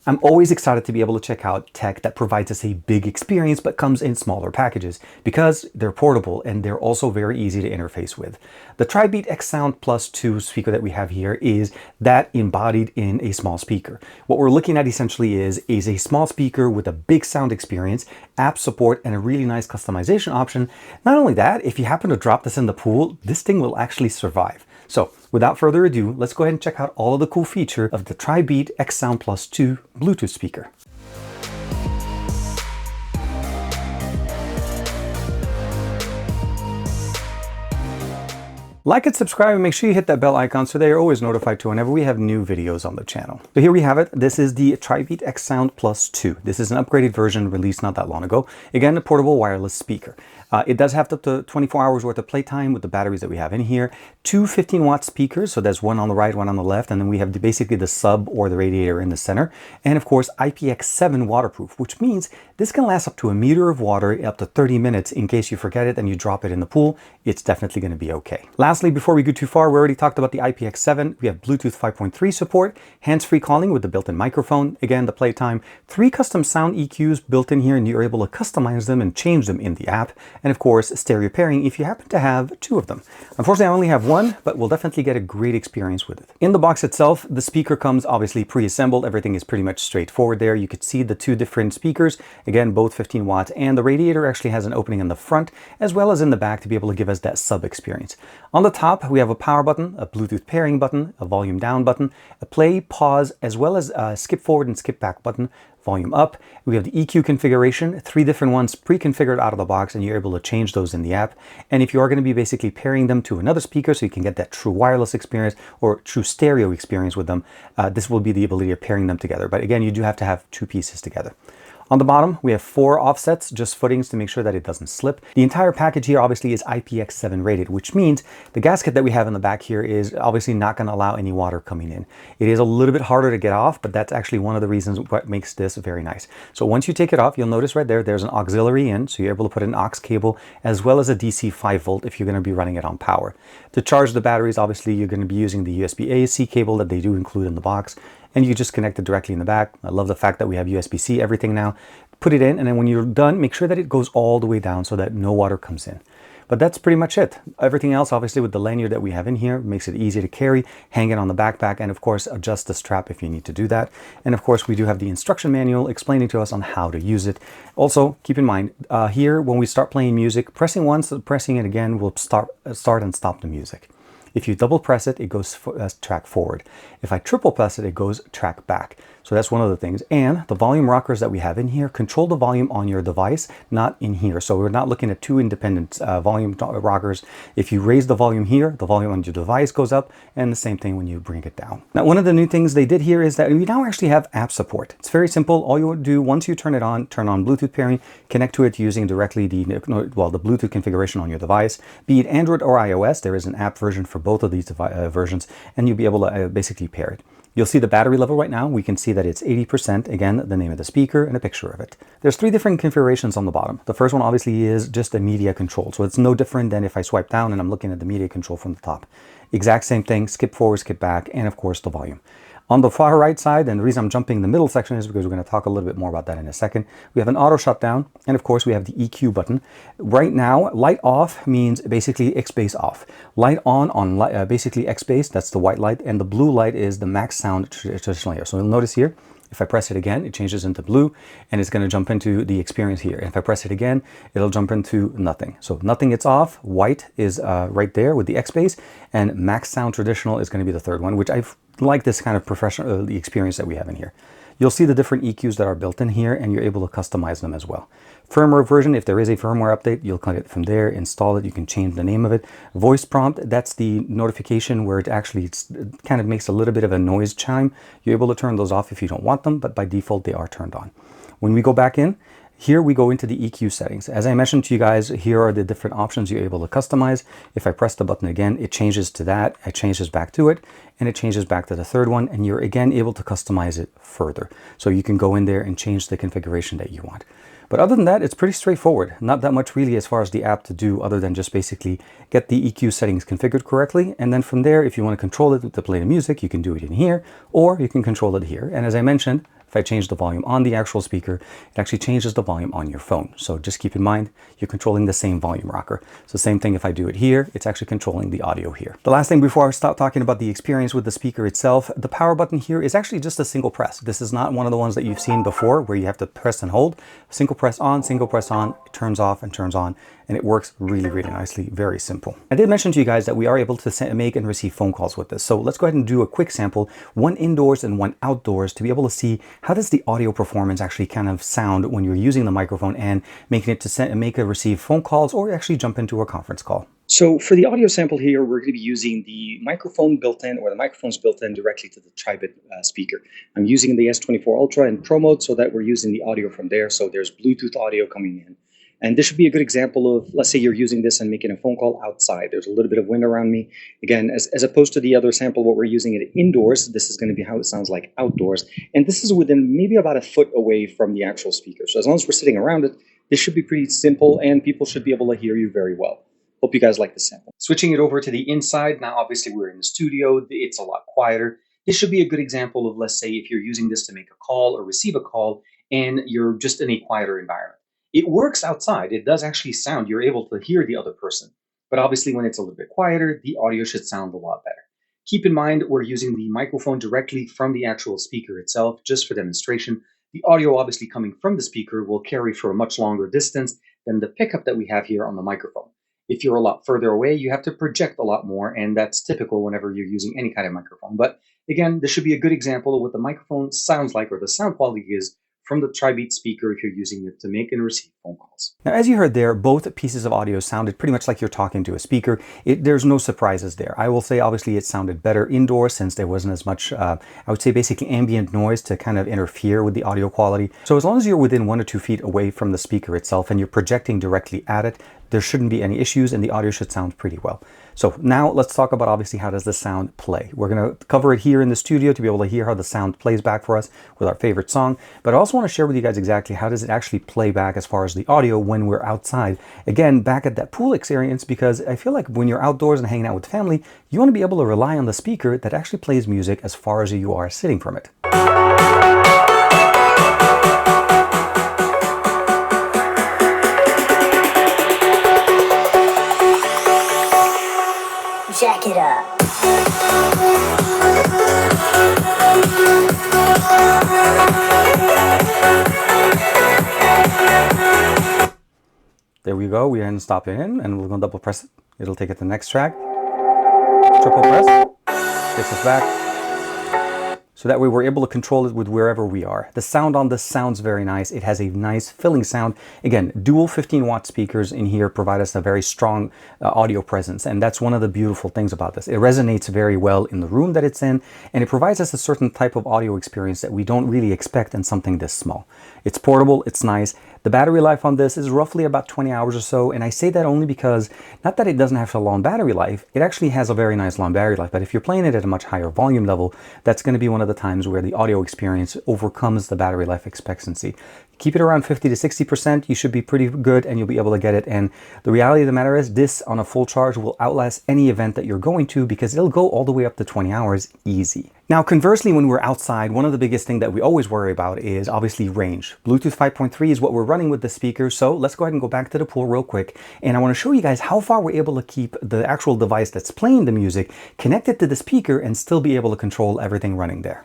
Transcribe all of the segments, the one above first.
I'm always excited to be able to check out tech that provides us a big experience but comes in smaller packages because they're portable and they're also very easy to interface with. The Tribit XSound Plus 2 speaker that we have here is that embodied in a small speaker. What we're looking at essentially is a small speaker with a big sound experience, app support, and a really nice customization option. Not only that, if you happen to drop this in the pool, this thing will actually survive. So without further ado, let's go ahead and check out all of the cool features of the Tribit XSound Plus 2 Bluetooth speaker. Like and subscribe, and make sure you hit that bell icon so they are always notified to whenever we have new videos on the channel. So here we have it. This is the Tribit XSound Plus 2. This is an upgraded version released not that long ago. Again, a portable wireless speaker. It does have up to 24 hours worth of playtime with the batteries that we have in here. Two 15-watt speakers, so there's one on the right, one on the left, and then we have basically the sub or the radiator in the center. And of course, IPX7 waterproof, which means this can last up to a meter of water up to 30 minutes in case you forget it and you drop it in the pool. It's definitely going to be okay. Lastly, before we go too far, we already talked about the IPX7. We have Bluetooth 5.3 support, hands-free calling with the built-in microphone, again, the playtime, 3 custom sound EQs built in here, and you're able to customize them and change them in the app. And of course, stereo pairing if you happen to have 2 of them. Unfortunately, I only have 1, but we'll definitely get a great experience with it. In the box itself, the speaker comes obviously pre-assembled. Everything is pretty much straightforward there. You could see the 2 different speakers, again, both 15 watts, and the radiator actually has an opening in the front as well as in the back to be able to give us that sub experience. On the top, we have a power button, a Bluetooth pairing button, a volume down button, a play, pause, as well as a skip forward and skip back button. Volume up. We have the EQ configuration, 3 different ones pre-configured out of the box, and you're able to change those in the app. And if you are going to be basically pairing them to another speaker so you can get that true wireless experience or true stereo experience with them, this will be the ability of pairing them together. But again, you do have to have 2 pieces together. On the bottom, we have 4 offsets, just footings to make sure that it doesn't slip. The entire package here obviously is IPX7 rated, which means the gasket that we have in the back here is obviously not going to allow any water coming in. It is a little bit harder to get off, but that's actually one of the reasons what makes this very nice. So once you take it off, you'll notice right there, there's an auxiliary in, so you're able to put an aux cable as well as a DC 5 volt if you're going to be running it on power. To charge the batteries, obviously you're going to be using the USB-A/C cable that they do include in the box, and you just connect it directly in the back. I love the fact that we have USB-C everything now. Put it in, and then when you're done, make sure that it goes all the way down so that no water comes in. But that's pretty much it. Everything else, obviously, with the lanyard that we have in here, makes it easy to carry, hang it on the backpack, and of course, adjust the strap if you need to do that. And of course, we do have the instruction manual explaining to us on how to use it. Also, keep in mind, here, when we start playing music, pressing once, pressing it again will start and stop the music. If you double press it, it goes track forward. If I triple press it, it goes track back. So that's one of the things. And the volume rockers that we have in here control the volume on your device, not in here. So we're not looking at 2 independent volume rockers. If you raise the volume here, the volume on your device goes up, and the same thing when you bring it down. Now, one of the new things they did here is that we now actually have app support. It's very simple. All you would do once you turn on Bluetooth pairing, connect to it using directly the Bluetooth configuration on your device. Be it Android or iOS, there is an app version for both of these versions, and you'll be able to basically pair it. You'll see the battery level right now. We can see that it's 80%, again, the name of the speaker and a picture of it. There's 3 different configurations on the bottom. The first one obviously is just a media control. So it's no different than if I swipe down and I'm looking at the media control from the top. Exact same thing, skip forward, skip back, and of course the volume. On the far right side, and the reason I'm jumping the middle section is because we're going to talk a little bit more about that in a second. We have an auto shutdown, and of course we have the EQ button. Right now, light off means basically X-Bass off. Light on basically X-Bass, that's the white light, and the blue light is the max sound traditional here. So you'll notice here, if I press it again, it changes into blue, and it's going to jump into the experience here. And if I press it again, it'll jump into nothing. So nothing, it's off. White is right there with the X-Bass, and max sound traditional is going to be the third one, which I've like this kind of professional the experience that we have in here. You'll see the different EQs that are built in here, and you're able to customize them as well. Firmware version, if there is a firmware update, you'll click it from there, install it, you can change the name of it. Voice prompt, that's the notification where it actually kind of makes a little bit of a noise chime. You're able to turn those off if you don't want them, but by default they are turned on. When we go back in, here we go into the EQ settings. As I mentioned to you guys, here are the different options you're able to customize. If I press the button again, it changes to that, it changes back to it, and it changes back to the third one, and you're again able to customize it further. So you can go in there and change the configuration that you want. But other than that, it's pretty straightforward. Not that much really as far as the app to do other than just basically get the EQ settings configured correctly. And then from there, if you want to control it to play the music, you can do it in here, or you can control it here. And as I mentioned, If I change the volume on the actual speaker, it actually changes the volume on your phone. So just keep in mind, you're controlling the same volume rocker. So same thing if I do it here, it's actually controlling the audio here. The last thing before I start talking about the experience with the speaker itself, the power button here is actually just a single press. This is not one of the ones that you've seen before where you have to press and hold. Single press on, it turns off and turns on, and it works really, really nicely. Very simple. I did mention to you guys that we are able to make and receive phone calls with this. So let's go ahead and do a quick sample, one indoors and one outdoors, to be able to see how does the audio performance actually kind of sound when you're using the microphone and making it to make or receive phone calls or actually jump into a conference call. So for the audio sample here, we're going to be using the microphone built-in, or the microphone's built in directly to the Tribit speaker. I'm using the S24 Ultra in Pro mode so that we're using the audio from there. So there's Bluetooth audio coming in. And this should be a good example of, let's say you're using this and making a phone call outside. There's a little bit of wind around me. Again, as opposed to the other sample, what we're using it indoors, this is going to be how it sounds like outdoors. And this is within maybe about a foot away from the actual speaker. So as long as we're sitting around it, this should be pretty simple and people should be able to hear you very well. Hope you guys like the sample. Switching it over to the inside, now obviously we're in the studio, it's a lot quieter. This should be a good example of, let's say, if you're using this to make a call or receive a call and you're just in a quieter environment. It works outside. It does actually sound, you're able to hear the other person. But obviously when it's a little bit quieter, the audio should sound a lot better. Keep in mind, we're using the microphone directly from the actual speaker itself, just for demonstration. The audio obviously coming from the speaker will carry for a much longer distance than the pickup that we have here on the microphone. If you're a lot further away, you have to project a lot more, and that's typical whenever you're using any kind of microphone. But again, this should be a good example of what the microphone sounds like, or the sound quality is from the Tribit speaker if you're using it to make and receive phone calls. Now, as you heard there, both pieces of audio sounded pretty much like you're talking to a speaker. There's no surprises there. I will say, obviously, it sounded better indoors since there wasn't as much, I would say, basically ambient noise to kind of interfere with the audio quality. So as long as you're within 1 or 2 feet away from the speaker itself and you're projecting directly at it, there shouldn't be any issues and the audio should sound pretty well. So now let's talk about obviously how does the sound play. We're going to cover it here in the studio to be able to hear how the sound plays back for us with our favorite song. But I also want to share with you guys exactly how does it actually play back as far as the audio when we're outside. Again, back at that pool experience, because I feel like when you're outdoors and hanging out with family, you want to be able to rely on the speaker that actually plays music as far as you are sitting from it. Jack it up. There we go. We're going to stop it in and we're going to double press it. It'll take it to the next track. Triple press. Takes us back. So that way we're able to control it with wherever we are. The sound on this sounds very nice. It has a nice filling sound. Again, dual 15-watt speakers in here provide us a very strong audio presence. And that's one of the beautiful things about this. It resonates very well in the room that it's in, and it provides us a certain type of audio experience that we don't really expect in something this small. It's portable, it's nice. The battery life on this is roughly about 20 hours or so, and I say that only because, not that it doesn't have a long battery life, it actually has a very nice long battery life, but if you're playing it at a much higher volume level, that's going to be one of the times where the audio experience overcomes the battery life expectancy. Keep it around 50 to 60%, you should be pretty good and you'll be able to get it. And the reality of the matter is this on a full charge will outlast any event that you're going to because it'll go all the way up to 20 hours easy. Now, conversely, when we're outside, one of the biggest things that we always worry about is obviously range. Bluetooth 5.3 is what we're running with the speaker. So let's go ahead and go back to the pool real quick. And I want to show you guys how far we're able to keep the actual device that's playing the music connected to the speaker and still be able to control everything running there.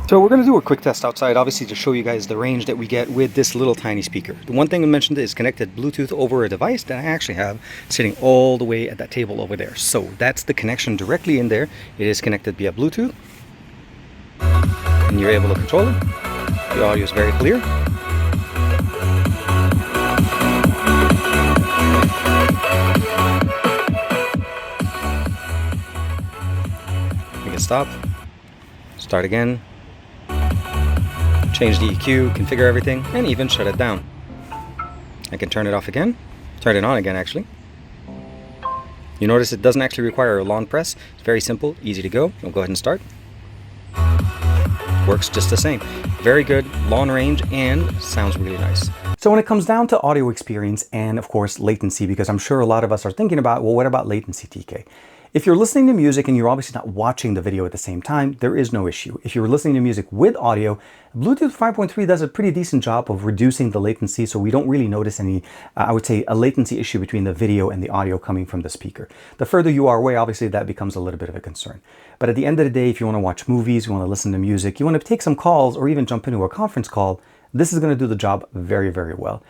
So we're going to do a quick test outside, obviously, to show you guys the range that we get with this little tiny speaker. The one thing I mentioned is connected Bluetooth over a device that I actually have sitting all the way at that table over there. So that's the connection directly in there. It is connected via Bluetooth, and you're able to control it. The audio is very clear. We can stop, start again. Change the EQ, configure everything, and even shut it down. I can turn it off again, turn it on again actually. You notice it doesn't actually require a long press. It's very simple, easy to go. We'll go ahead and start. Works just the same. Very good, long range, and sounds really nice. So when it comes down to audio experience and of course latency, because I'm sure a lot of us are thinking about, well, what about latency, TK? If you're listening to music and you're obviously not watching the video at the same time, there is no issue. If you're listening to music with audio, Bluetooth 5.3 does a pretty decent job of reducing the latency, so we don't really notice any, I would say, a latency issue between the video and the audio coming from the speaker. The further you are away, obviously that becomes a little bit of a concern. But at the end of the day, if you want to watch movies, you want to listen to music, you want to take some calls or even jump into a conference call, this is going to do the job very, very well.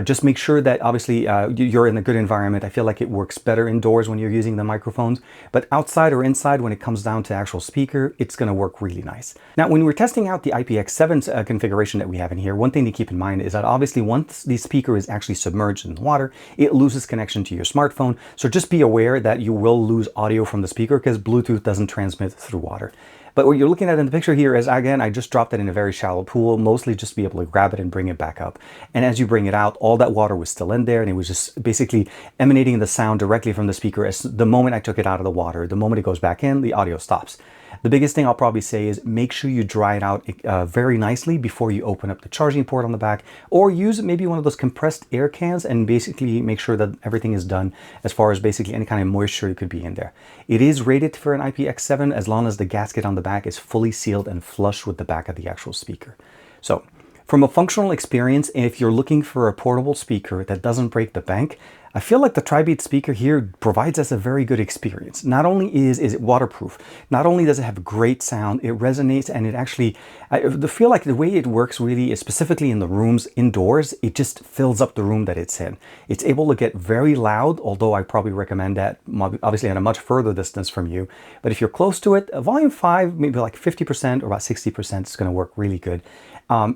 Just make sure that obviously you're in a good environment. I feel like it works better indoors when you're using the microphones, but outside or inside, when it comes down to actual speaker, it's going to work really nice. Now, when we're testing out the IPX7 configuration that we have in here, one thing to keep in mind is that obviously once the speaker is actually submerged in the water, it loses connection to your smartphone. So just be aware that you will lose audio from the speaker because Bluetooth doesn't transmit through water. But what you're looking at in the picture here is, again, I just dropped it in a very shallow pool, mostly just to be able to grab it and bring it back up. And as you bring it out, all that water was still in there, and it was just basically emanating the sound directly from the speaker. As the moment I took it out of the water, the moment it goes back in, the audio stops. The biggest thing I'll probably say is make sure you dry it out very nicely before you open up the charging port on the back, or use maybe one of those compressed air cans and basically make sure that everything is done as far as basically any kind of moisture it could be in there. It is rated for an IPX7 as long as the gasket on the back is fully sealed and flush with the back of the actual speaker. So from a functional experience, if you're looking for a portable speaker that doesn't break the bank, I feel like the Tribit speaker here provides us a very good experience. Not only is it waterproof, not only does it have great sound, it resonates, and it actually, I feel like the way it works really is specifically in the rooms indoors, it just fills up the room that it's in. It's able to get very loud, although I probably recommend that obviously at a much further distance from you. But if you're close to it, volume 5, maybe like 50% or about 60% is going to work really good.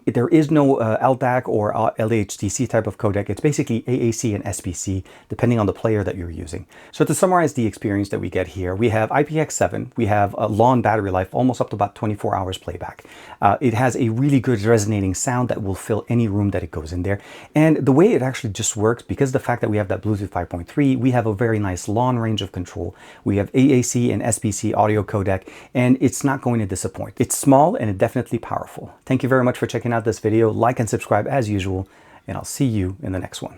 There is no LDAC or LHDC type of codec. It's basically AAC and SBC, depending on the player that you're using. So to summarize the experience that we get here, we have IPX7, we have a long battery life, almost up to about 24 hours playback. It has a really good resonating sound that will fill any room that it goes in there. And the way it actually just works, because the fact that we have that Bluetooth 5.3, we have a very nice long range of control. We have AAC and SBC audio codec, and it's not going to disappoint. It's small and it's definitely powerful. Thank you very much for checking out this video. Like and subscribe as usual, and I'll see you in the next one.